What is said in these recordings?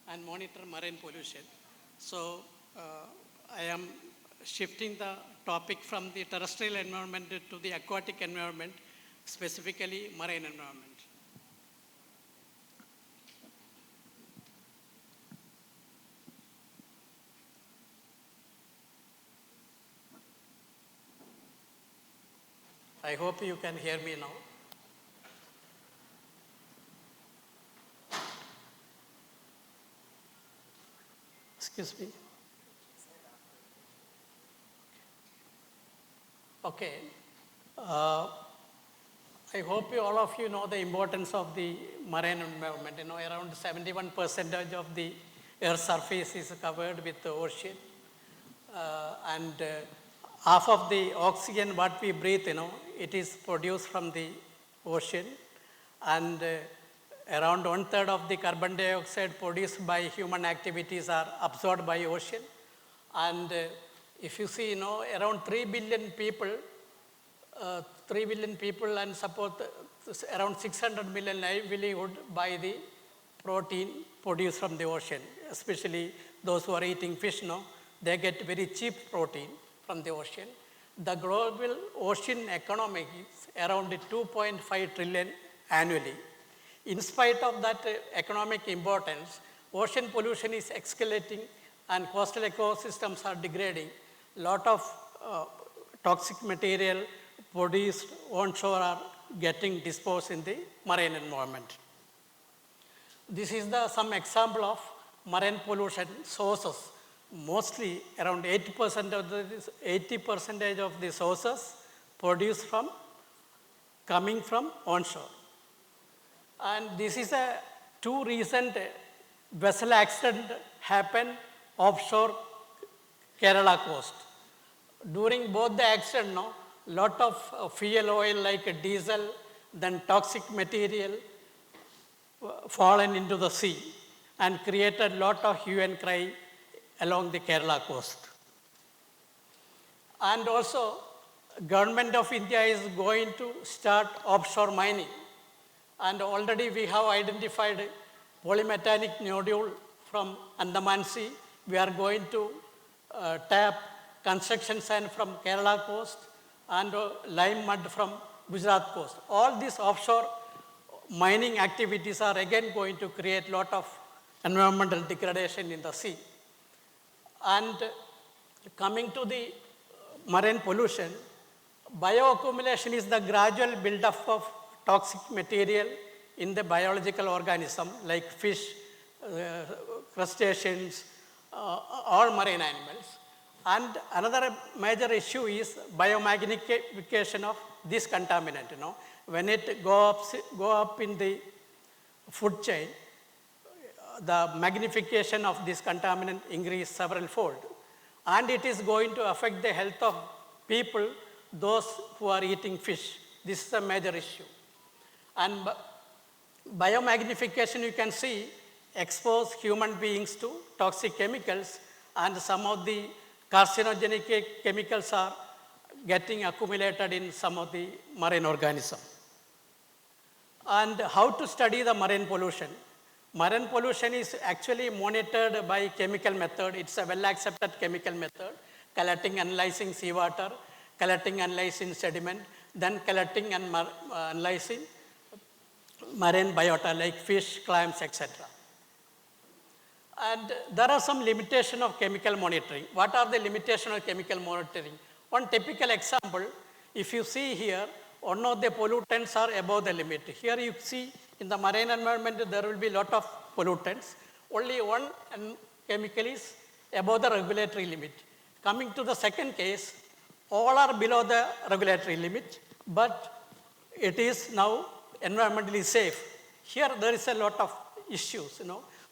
and monitor marine pollution. So I am shifting the topic from the terrestrial environment to the aquatic environment, specifically marine environment. I hope you can hear me now. Excuse me. Okay. I hope all of you know the importance of the marine environment. Around 71% of the Earth's surface is covered with the ocean. And half of the oxygen what we breathe, it is produced from the ocean. And around 1/3 of the carbon dioxide produced by human activities are absorbed by ocean. And if you see, around 3 billion people, 3 billion people and support around 600 million livelihood by the protein produced from the ocean, especially those who are eating fish, they get very cheap protein from the ocean. The global ocean economy is around 2.5 trillion annually. In spite of that economic importance, ocean pollution is escalating and coastal ecosystems are degrading. Lot of toxic material produced onshore are getting disposed in the marine environment. This is some example of marine pollution sources. Mostly around 80% of the sources produced coming from onshore. And this is two recent vessel accident happened offshore Kerala coast. During both the accident, lot of fuel oil like diesel, then toxic material fallen into the sea and created lot of hue and cry along the Kerala coast. And also, government of India is going to start offshore mining. And already we have identified polymetallic nodule from Andaman Sea. We are going to tap construction sand from Kerala coast and lime mud from Gujarat coast. All these offshore mining activities are again going to create lot of environmental degradation in the sea. And coming to the marine pollution, bioaccumulation is the gradual buildup of toxic material in the biological organism like fish, crustaceans, all marine animals. And another major issue is biomagnification of this contaminant. When it go up in the food chain, the magnification of this contaminant increase several fold. And it is going to affect the health of people, those who are eating fish. This is a major issue. And biomagnification, you can see, expose human beings to toxic chemicals, and some of the carcinogenic chemicals are getting accumulated in some of the marine organisms. And how to study the marine pollution? Marine pollution is actually monitored by chemical method. It's a well-accepted chemical method, collecting, analyzing seawater, collecting, analyzing sediment, then collecting and analyzing marine biota like fish, clams, etc. And there are some limitation of chemical monitoring. What are the limitations of chemical monitoring? One typical example, if you see here, one of the pollutants are above the limit. Here you see in the marine environment there will be lot of pollutants. Only one chemical is above the regulatory limit. Coming to the second case, all are below the regulatory limit, but it is now environmentally safe. Here there is a lot of issues.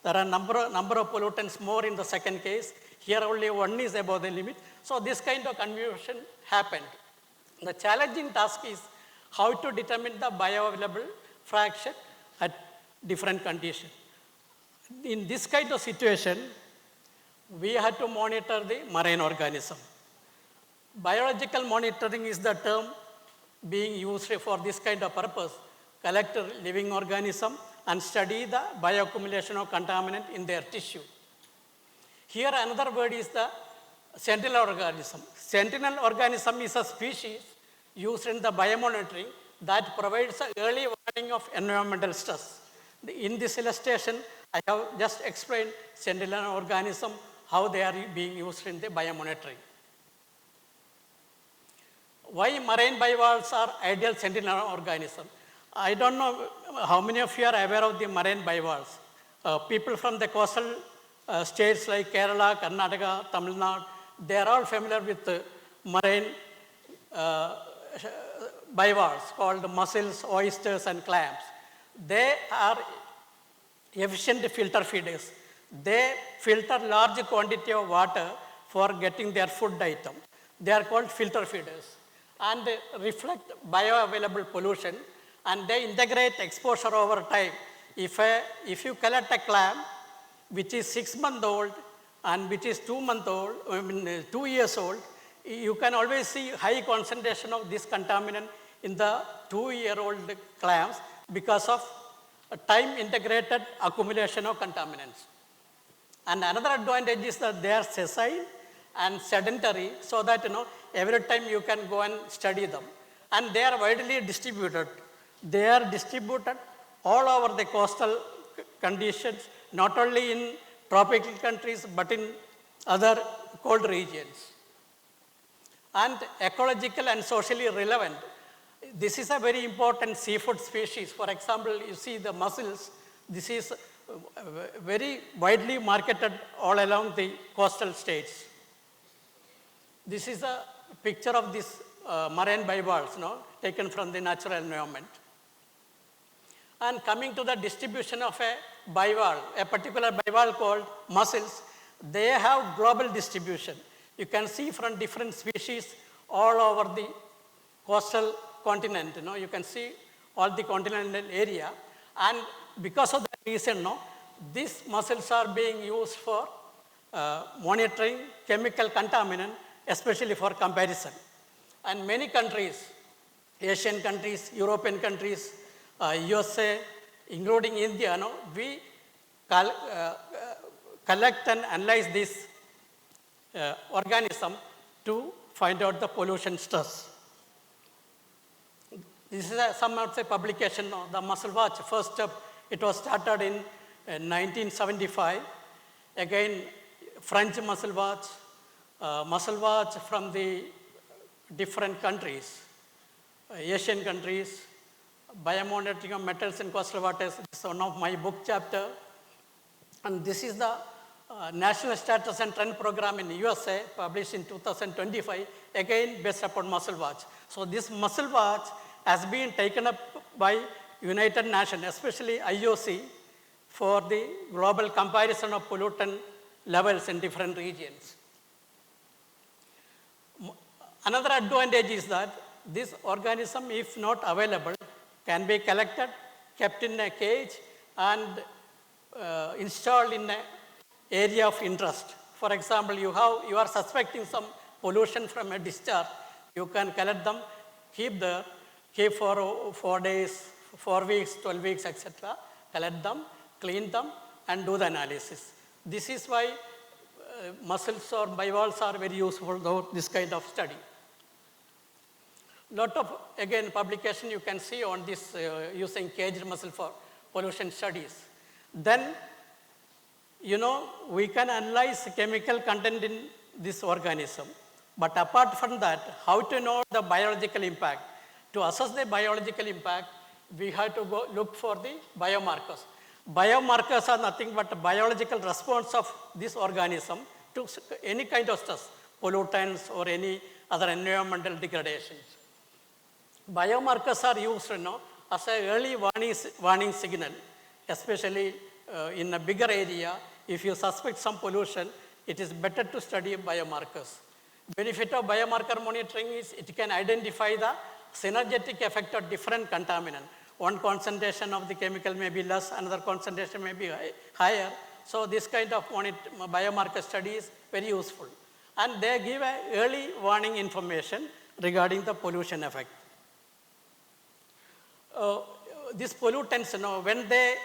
There are number of pollutants more in the second case. Here only one is above the limit. So this kind of confusion happened. The challenging task is how to determine the bioavailable fraction at different conditions. In this kind of situation, we had to monitor the marine organism. Biological monitoring is the term being used for this kind of purpose. Collect living organism and study the bioaccumulation of contaminant in their tissue. Here another word is the sentinel organism. Sentinel organism is a species used in the biomonitoring that provides an early warning of environmental stress. In this illustration, I have just explained sentinel organism, how they are being used in the biomonitoring. Why marine bivalves are ideal sentinel organism? I don't know how many of you are aware of the marine bivalves. People from the coastal states like Kerala, Karnataka, Tamil Nadu, they are all familiar with marine bivalves called mussels, oysters, and clams. They are efficient filter feeders. They filter large quantity of water for getting their food item. They are called filter feeders and they reflect bioavailable pollution and they integrate exposure over time. If you collect a clam which is 6 months old and which is 2 months old, 2 years old, you can always see high concentration of this contaminant in the 2-year-old clams because of a time integrated accumulation of contaminants. And another advantage is that they are sessile and sedentary so that every time you can go and study them. And they are widely distributed. They are distributed all over the coastal conditions, not only in tropical countries but in other cold regions. And ecological and socially relevant. This is a very important seafood species. For example, you see the mussels. This is very widely marketed all along the coastal states. This is a picture of this marine bivalves, taken from the natural environment. And coming to the distribution of a bivalve, a particular bivalve called mussels, they have global distribution. You can see from different species all over the coastal continent. You can see all the continental area. And because of that reason, these mussels are being used for monitoring chemical contaminant, especially for comparison. And many countries, Asian countries, European countries, USA, including India, we collect and analyze this organism to find out the pollution stress. This is some of the publication, the Mussel Watch. First step, it was started in 1975. Again, French Mussel Watch from the different countries, Asian countries, biomonitoring of metals in coastal waters. This is one of my book chapter. And this is the National Status and Trend Program in USA, published in 2025, again based upon Mussel Watch. So this Mussel Watch has been taken up by United Nations, especially IOC, for the global comparison of pollutant levels in different regions. Another advantage is that this organism, if not available, can be collected, kept in a cage, and installed in an area of interest. For example, you are suspecting some pollution from a discharge, you can collect them, keep for 4 days, 4 weeks, 12 weeks, etc. Collect them, clean them, and do the analysis. This is why mussels or bivalves are very useful for this kind of study. Lot of, again, publication you can see on this using caged mussel for pollution studies. Then, we can analyze chemical content in this organism. But apart from that, how to know the biological impact? To assess the biological impact, we have to go look for the biomarkers. Biomarkers are nothing but biological response of this organism to any kind of stress, pollutants or any other environmental degradations. Biomarkers are used as an early warning signal, especially in a bigger area. If you suspect some pollution, it is better to study biomarkers. Benefit of biomarker monitoring is it can identify the synergetic effect of different contaminants. One concentration of the chemical may be less, another concentration may be higher. So this kind of biomarker study is very useful. And they give a early warning information regarding the pollution effect. These pollutants, when they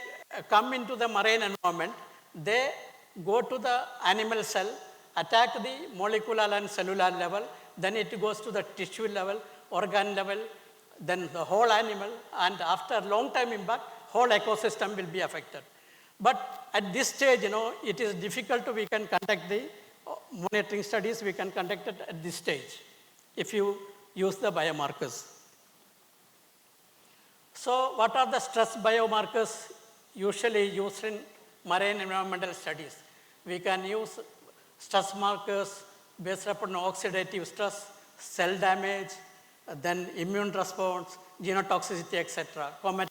come into the marine environment, they go to the animal cell, attack the molecular and cellular level, then it goes to the tissue level, organ level, then the whole animal, and after long time impact, whole ecosystem will be affected. But at this stage, it is difficult we can conduct the monitoring studies, we can conduct it at this stage if you use the biomarkers. So what are the stress biomarkers usually used in marine environmental studies? We can use stress markers based upon oxidative stress, cell damage, then immune response, genotoxicity, etc. Comet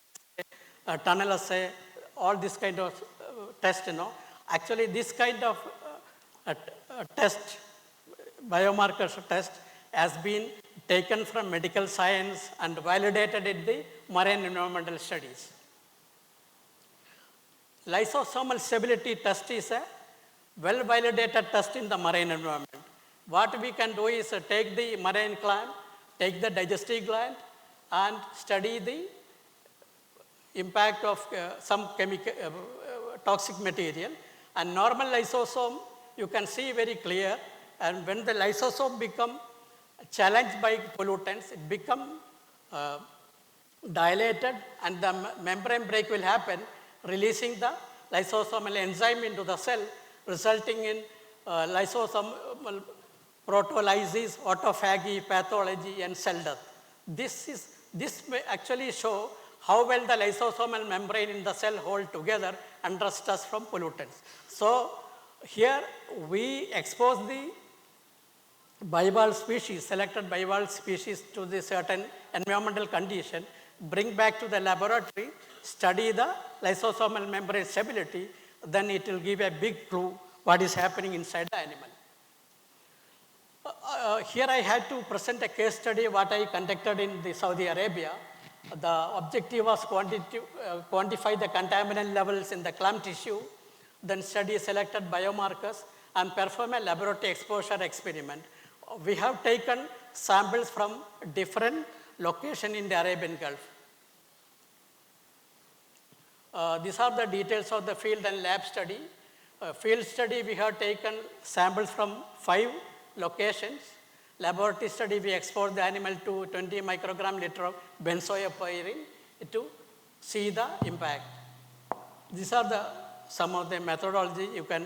assay, tunnel assay, all this kind of test, Actually, this kind of test, biomarkers test, has been taken from medical science and validated in the marine environmental studies. Lysosomal stability test is a well-validated test in the marine environment. What we can do is take the marine clam, take the digestive gland, and study the impact of some chemical, toxic material. And normal lysosome, you can see very clear, and when the lysosome become challenged by pollutants, it become dilated, and the membrane break will happen, releasing the lysosomal enzyme into the cell, resulting in lysosomal proteolysis, autophagy, pathology, and cell death. This may actually show how well the lysosomal membrane in the cell hold together under stress from pollutants. So here we expose the bivalve species, selected bivalve species to the certain environmental condition, bring back to the laboratory, study the lysosomal membrane stability, then it will give a big clue what is happening inside the animal. Here I had to present a case study what I conducted in the Saudi Arabia. The objective was quantify the contaminant levels in the clam tissue, then study selected biomarkers and perform a laboratory exposure experiment. We have taken samples from different locations in the Arabian Gulf. These are the details of the field and lab study. Field study, we have taken samples from 5 locations. Laboratory study, we exposed the animal to 20 microgram liter of benzoyapyrene to see the impact. These are some of the methodology you can.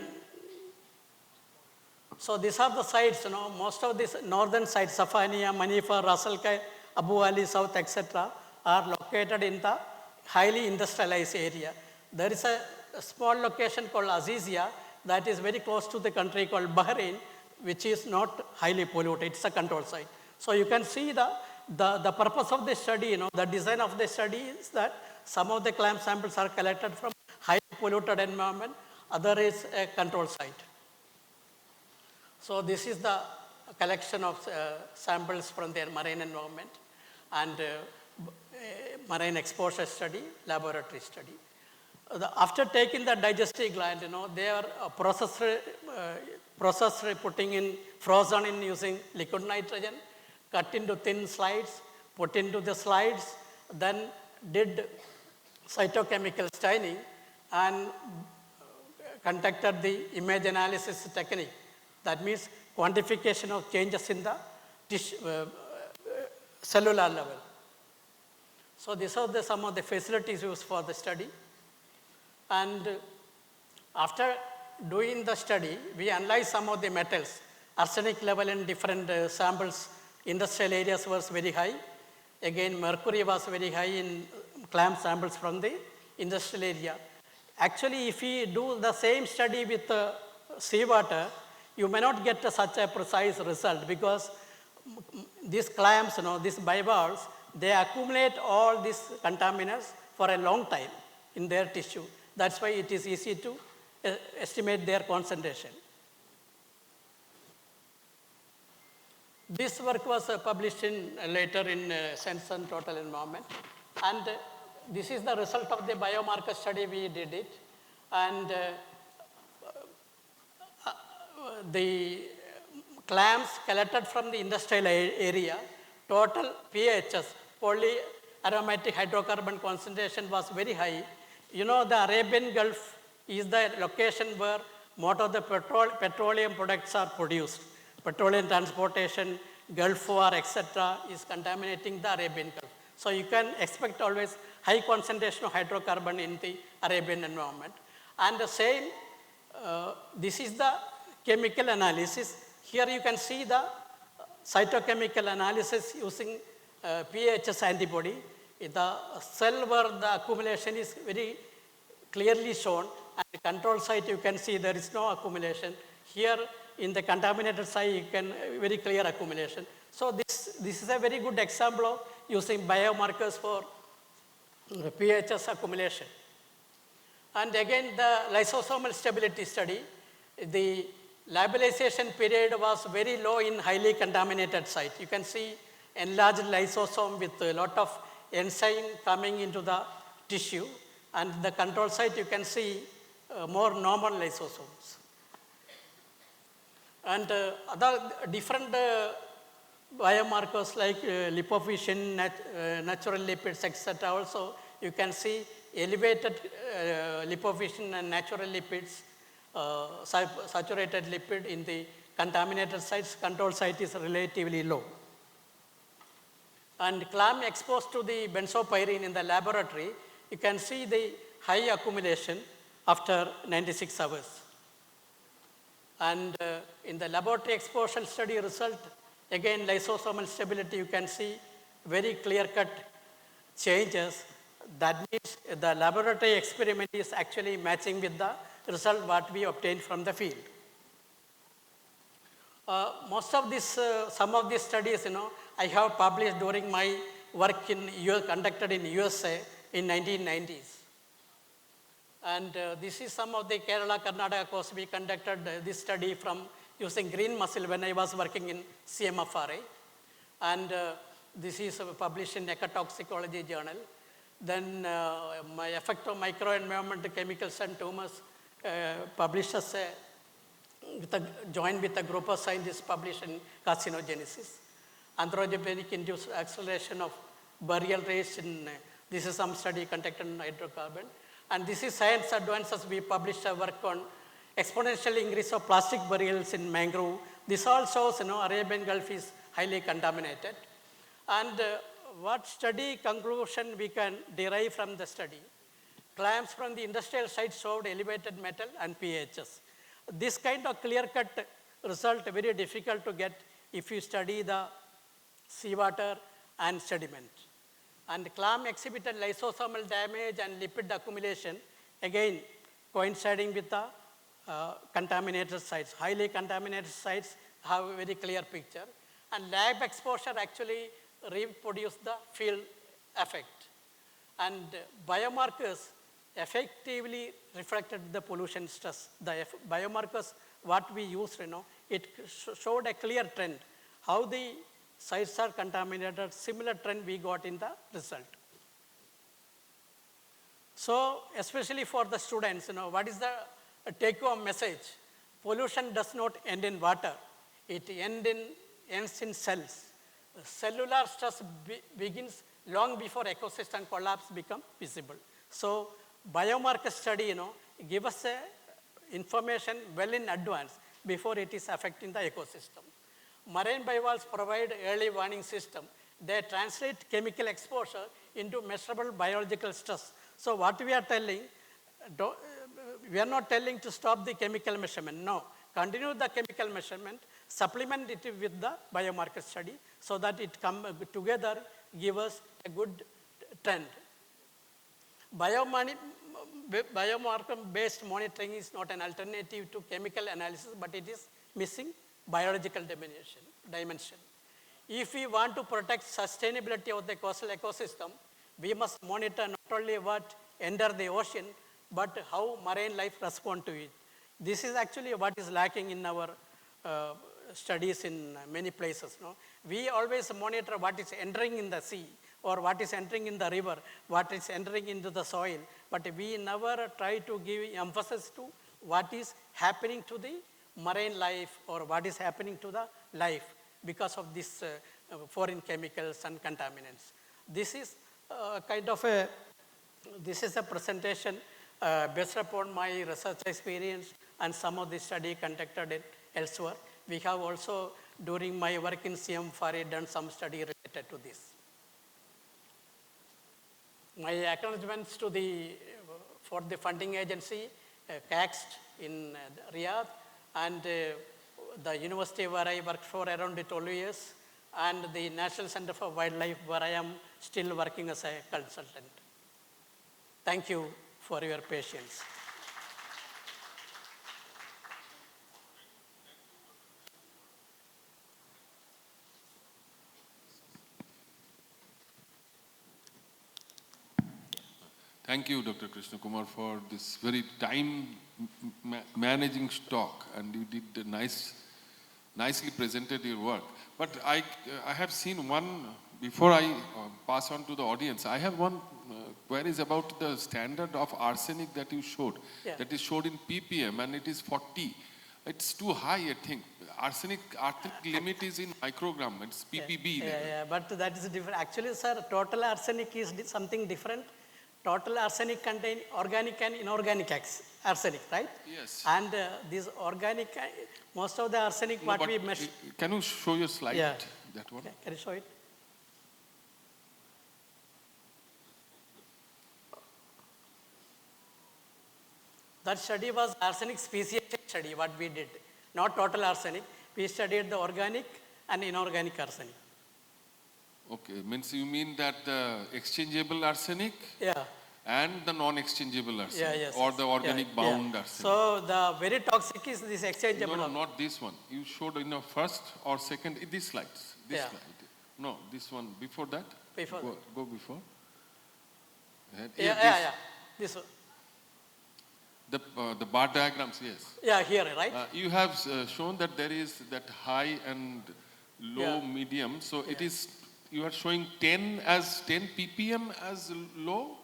So these are the sites, most of these northern sites, Safania, Manifa, Ras Al Khaimah, Abu Ali South, etc., are located in the highly industrialized area. There is a small location called Azizia that is very close to the country called Bahrain, which is not highly polluted, it's a control site. So you can see the purpose of the study, the design of the study is that some of the clam samples are collected from highly polluted environment, other is a control site. So this is the collection of samples from their marine environment and marine exposure study, laboratory study. After taking the digestive gland, they are processed putting in, frozen in using liquid nitrogen, cut into thin slides, put into the slides, then did cytochemical staining and conducted the image analysis technique. That means quantification of changes in the tissue, cellular level. So these are some of the facilities used for the study. And after doing the study, we analyzed some of the metals. Arsenic level in different samples, industrial areas was very high. Again, mercury was very high in clam samples from the industrial area. Actually, if we do the same study with seawater, you may not get such a precise result because these clams, these bivalves, they accumulate all these contaminants for a long time in their tissue. That's why it is easy to estimate their concentration. This work was published later in Sense and Total Environment. And this is the result of the biomarker study we did it. And the clams collected from the industrial area, total PHS, polyaromatic hydrocarbon concentration was very high, You know, the Arabian Gulf is the location where most of the petroleum products are produced. Petroleum transportation, Gulf War, etc. is contaminating the Arabian Gulf. So you can expect always high concentration of hydrocarbon in the Arabian environment. And the same, this is the chemical analysis. Here you can see the cytochemical analysis using PHS antibody. The cell where the accumulation is very clearly shown, and the control site you can see there is no accumulation. Here in the contaminated site you can very clear accumulation. So this is a very good example of using biomarkers for PHS accumulation. And again the lysosomal stability study, the labilization period was very low in highly contaminated site. You can see enlarged lysosome with a lot of enzyme coming into the tissue, and the control site you can see more normal lysosomes. And other different biomarkers like lipofuscin, natural lipids, etc. also you can see elevated lipofuscin and natural lipids, saturated lipid in the contaminated sites. Control site is relatively low. And clam exposed to the benzopyrene in the laboratory, you can see the high accumulation after 96 hours. And in the laboratory exposure study result, again lysosomal stability, you can see very clear-cut changes. That means the laboratory experiment is actually matching with the result what we obtained from the field. Most of this, some of these studies, you know, I have published during my work in conducted in USA in 1990s. And this is some of the Kerala, Karnataka course we conducted this study from using green mussel when I was working in CMFRA. And this is published in Ecotoxicology Journal. Then my effect of microenvironment chemicals and tumors published as a joined with a group of scientists published in carcinogenesis. Anthropogenic induced acceleration of burial rates in, this is some study conducted in hydrocarbon. And this is Science Advances, we published a work on exponential increase of plastic burials in mangrove. This all shows, you know, Arabian Gulf is highly contaminated. And what study conclusion we can derive from the study? Clams from the industrial site showed elevated metal and pHs. This kind of clear-cut result very difficult to get if you study the seawater and sediment. And clam exhibited lysosomal damage and lipid accumulation, again coinciding with the contaminated sites. Highly contaminated sites have a very clear picture. And lab exposure actually reproduced the field effect. And biomarkers effectively reflected the pollution stress. The biomarkers, what we used, you know, it showed a clear trend. How the sites are contaminated, similar trend we got in the result. So, especially for the students, you know, what is the take-home message? Pollution does not end in water. It ends in cells. Cellular stress begins long before ecosystem collapse become visible. So, biomarker study, you know, give us a information well in advance before it is affecting the ecosystem. Marine bivalves provide early warning system. They translate chemical exposure into measurable biological stress. So what we are telling, we are not telling to stop the chemical measurement. No, continue the chemical measurement, supplement it with the biomarker study so that it come together, give us a good trend. Biomarker-based monitoring is not an alternative to chemical analysis, but it is missing biological dimension. If we want to protect sustainability of the coastal ecosystem, we must monitor not only what enter the ocean, but how marine life respond to it. This is actually what is lacking in our studies in many places. No? We always monitor what is entering in the sea, or what is entering in the river, what is entering into the soil, but we never try to give emphasis to what is happening to the marine life or what is happening to the life because of this foreign chemicals and contaminants. This is kind of a This is a presentation based upon my research experience and some of the study conducted elsewhere. We have also, during my work in CM Fari, done some study related to this. My acknowledgements to for the funding agency, CAXT in Riyadh, and the university where I worked for around 12 years, and the National Center for Wildlife where I am still working as a consultant. Thank you for your patience. Thank you, Dr. Krishnakumar, for this very time-managing talk, and you did nicely presented your work. But I have seen one, before I pass on to the audience, I have one queries about the standard of arsenic that you showed. Yeah. That is showed in ppm, and it is 40. It's too high, I think. Arsenic limit is in microgram, it's ppb. Yeah, but that is different. Actually, sir, total arsenic is something different. Total arsenic contains organic and inorganic arsenic, right? Yes. And this organic, most of the arsenic what we measure. Can you show your slide? Yeah. That one? Okay. Can you show it? That study was arsenic speciation study, what we did. Not total arsenic. We studied the organic and inorganic arsenic. Okay, means you mean that the exchangeable arsenic? Yeah. And the non-exchangeable arsenic, Yeah, yes, or the organic bound arsenic. So the very toxic is this exchangeable. No, not this one. You showed in the first or second, these slides. This slide. No, this one. Before that? Before. Go before. Yeah. This one. The bar diagrams, yes. Yeah, here, right? You have shown that there is that high and low, medium. So it is, you are showing 10 ppm as low?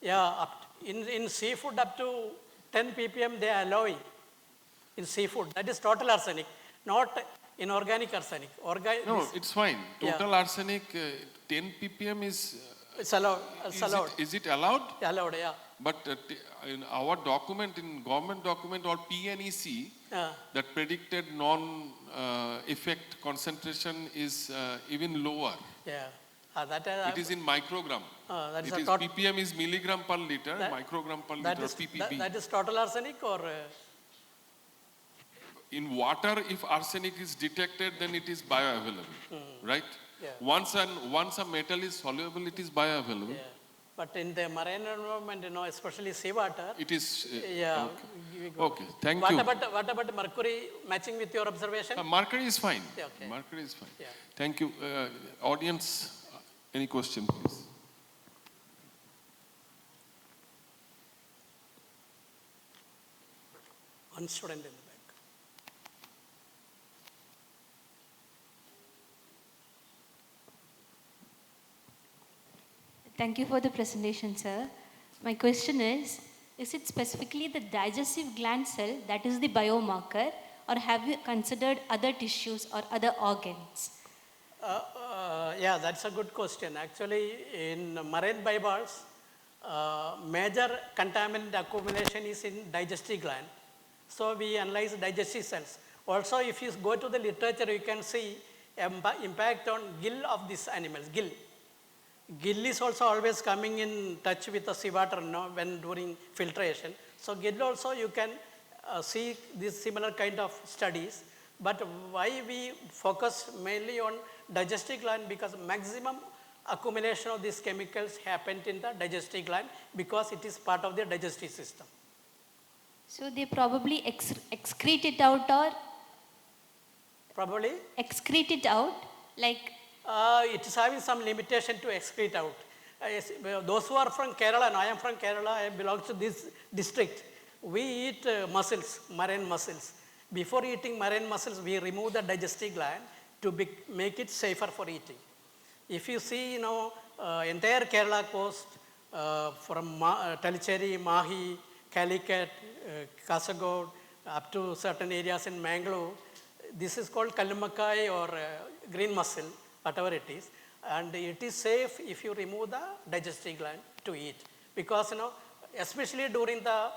Yeah, in seafood up to 10 ppm they are allowing in seafood. That is total arsenic, not inorganic arsenic. No, it's fine. Total arsenic, 10 ppm is... it's allowed. It's allowed. Is it allowed? Allowed, yeah. But in our document, in government document or PNEC, that predicted non-effect concentration is even lower. Yeah. It is in microgram. That is ppm is milligram per liter, microgram per liter, ppb. That is total arsenic or? In water, if arsenic is detected, then it is bioavailable, right? Yeah. Once a metal is soluble, it is bioavailable. Yeah. But in the marine environment, especially seawater. It is. Yeah. Okay. Thank you. What about mercury matching with your observation? Mercury is fine. Yeah, okay. Mercury is fine. Yeah. Thank you. Audience, any question, please? One student in the back. Thank you for the presentation, sir. My question is it specifically the digestive gland cell that is the biomarker, or have you considered other tissues or other organs? Yeah, that's a good question. Actually, in marine bivalves, major contaminant accumulation is in digestive gland. So we analyze digestive cells. Also, if you go to the literature, you can see impact on gill of these animals, gill. Gill is also always coming in touch with the seawater when during filtration. So gill also you can see these similar kind of studies. But why we focus mainly on digestive gland? Because maximum accumulation of these chemicals happened in the digestive gland because it is part of the digestive system. So they probably excrete it out, or? Probably? Excrete it out, like? It is having some limitation to excrete out. Those who are from Kerala, and I am from Kerala, I belong to this district. We eat mussels, marine mussels. Before eating marine mussels, we remove the digestive gland to make it safer for eating. If you see, entire Kerala coast, from Tallicherry, Mahi, Calicut, Kasaragod, up to certain areas in Mangalore, this is called Kallumakkai or green mussel, whatever it is. and it is safe if you remove the digestive gland to eat. Because, especially during the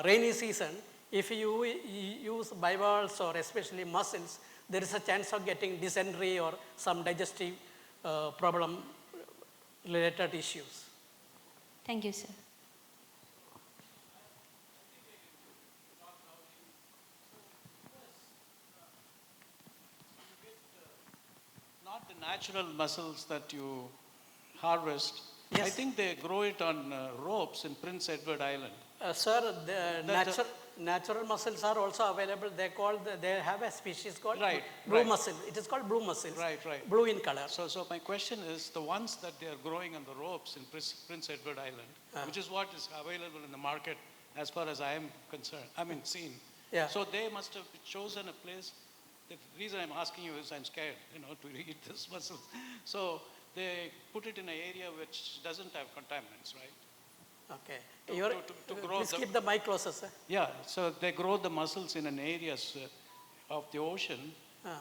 rainy season, if you use bivalves or especially mussels, there is a chance of getting dysentery or some digestive problem related issues. Thank you, sir. Not the natural mussels that you harvest. Yes. I think they grow it on ropes in Prince Edward Island. Sir, the natural mussels are also available. They have a species called blue mussel. It is called blue mussels. Right. Blue in color. So my question is, the ones that they are growing on the ropes in Prince Edward Island, which is what is available in the market as far as I am concerned, seen. Yeah. So they must have chosen a place. The reason I'm asking you is I'm scared, to eat this mussel. So they put it in an area which doesn't have contaminants, right? Okay. To grow please keep the mic closer, sir. Yeah, so they grow the mussels in an areas of the ocean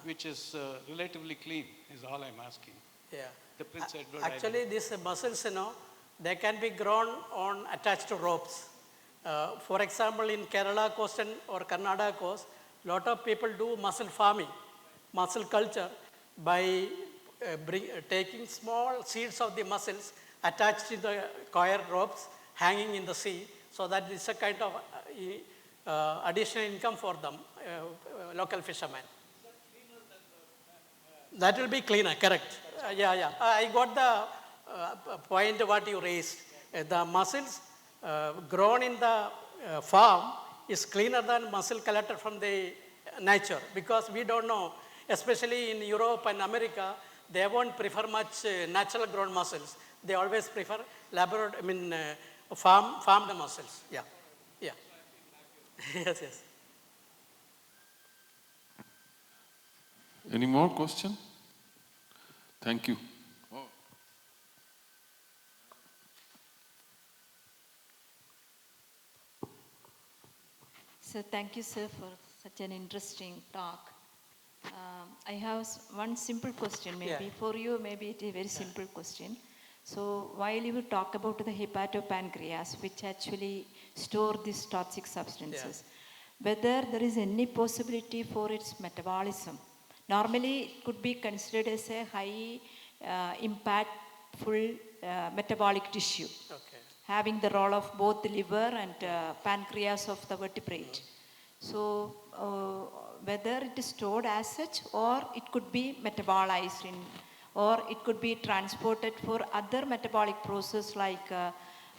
which is relatively clean, is all I'm asking. Yeah. The Prince Edward Actually, Island. these mussels, they can be grown on attached to ropes. For example, in Kerala coast or Karnataka coast, lot of people do mussel farming, mussel culture by taking small seeds of the mussels attached to the coir ropes hanging in the sea, so that it's a kind of additional income for them, local fishermen. That will be cleaner, correct. Yeah. I got the point what you raised. The mussels grown in the farm is cleaner than mussel collected from the nature, because we don't know, especially in Europe and America, they won't prefer much natural grown mussels. They always prefer farmed mussels. Yeah. Yes. Any more question? Thank you. So thank you, sir, for such an interesting talk. I have one simple question, maybe for you. Maybe it is a very simple question. So while you talk about the hepatopancreas, which actually store these toxic substances, whether there is any possibility for its metabolism. Normally, it could be considered as a high impactful metabolic tissue, having the role of both the liver and pancreas of the vertebrate. So whether it is stored as such, or it could be metabolized in, or it could be transported for other metabolic process like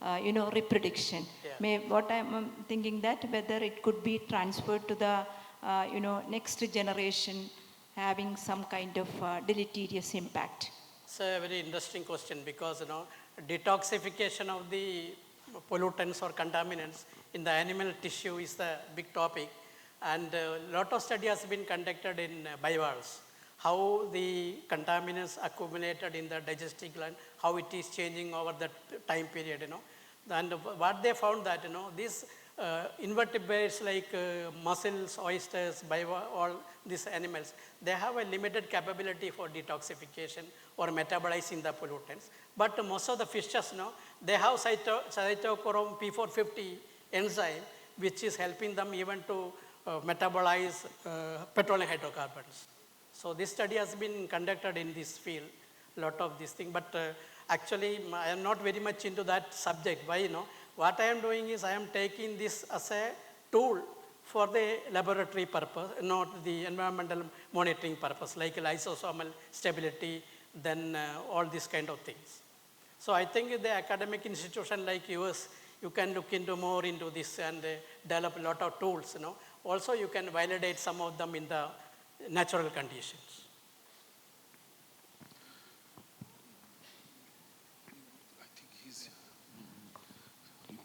reproduction. What I'm thinking that whether it could be transferred to the next generation, having some kind of deleterious impact. It's a very interesting question, because detoxification of the pollutants or contaminants in the animal tissue is the big topic, and a lot of study has been conducted in bivalves, how the contaminants accumulated in the digestive gland, how it is changing over the time period, and what they found that these invertebrates like mussels, oysters, all these animals, they have a limited capability for detoxification or metabolizing the pollutants. But most of the fishes, they have cytochrome P450 enzyme, which is helping them even to metabolize petroleum hydrocarbons. So this study has been conducted in this field, a lot of this thing. But actually, I am not very much into that subject. Why? What I am doing is I am taking this as a tool for the laboratory purpose, not the environmental monitoring purpose, like lysosomal stability, then all these kind of things. So I think the academic institution like yours, you can look into more into this and develop a lot of tools. Also, you can validate some of them in the natural conditions. I think he's.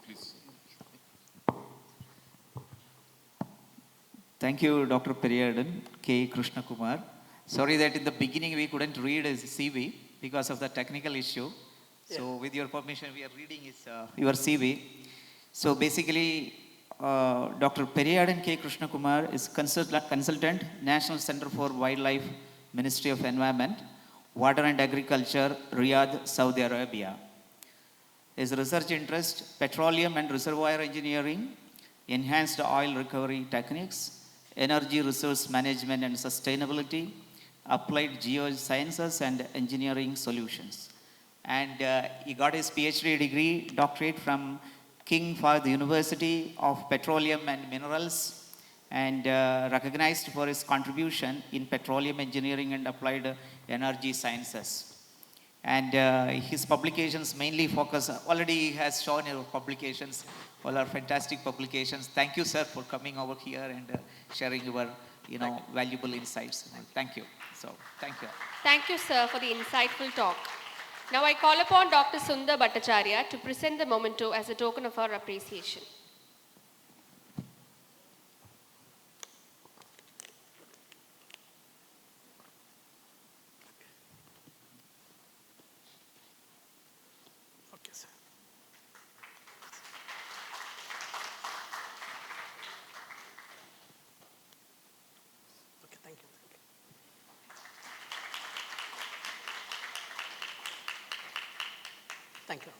Please. Thank you, Dr. Periyadan, K. Krishnakumar. Sorry that in the beginning we couldn't read his CV because of the technical issue. So with your permission, we are reading your CV. So basically, Dr. Periyadan K. Krishnakumar is consultant, National Center for Wildlife, Ministry of Environment, Water and Agriculture, Riyadh, Saudi Arabia. His research interest, petroleum and reservoir engineering, enhanced oil recovery techniques, energy resource management and sustainability, applied geosciences and engineering solutions. And he got his PhD degree, doctorate from King Fahd University of Petroleum and Minerals, and recognized for his contribution in petroleum engineering and applied energy sciences. And his publications mainly focus, already he has shown your publications, all are fantastic publications. Thank you, sir, for coming over here and sharing your, valuable insights. Thank you. So, thank you. Thank you, sir, for the insightful talk. Now I call upon Dr. Sundar Bhattacharya to present the memento as a token of our appreciation. Okay, sir. Okay, thank you. Thank you.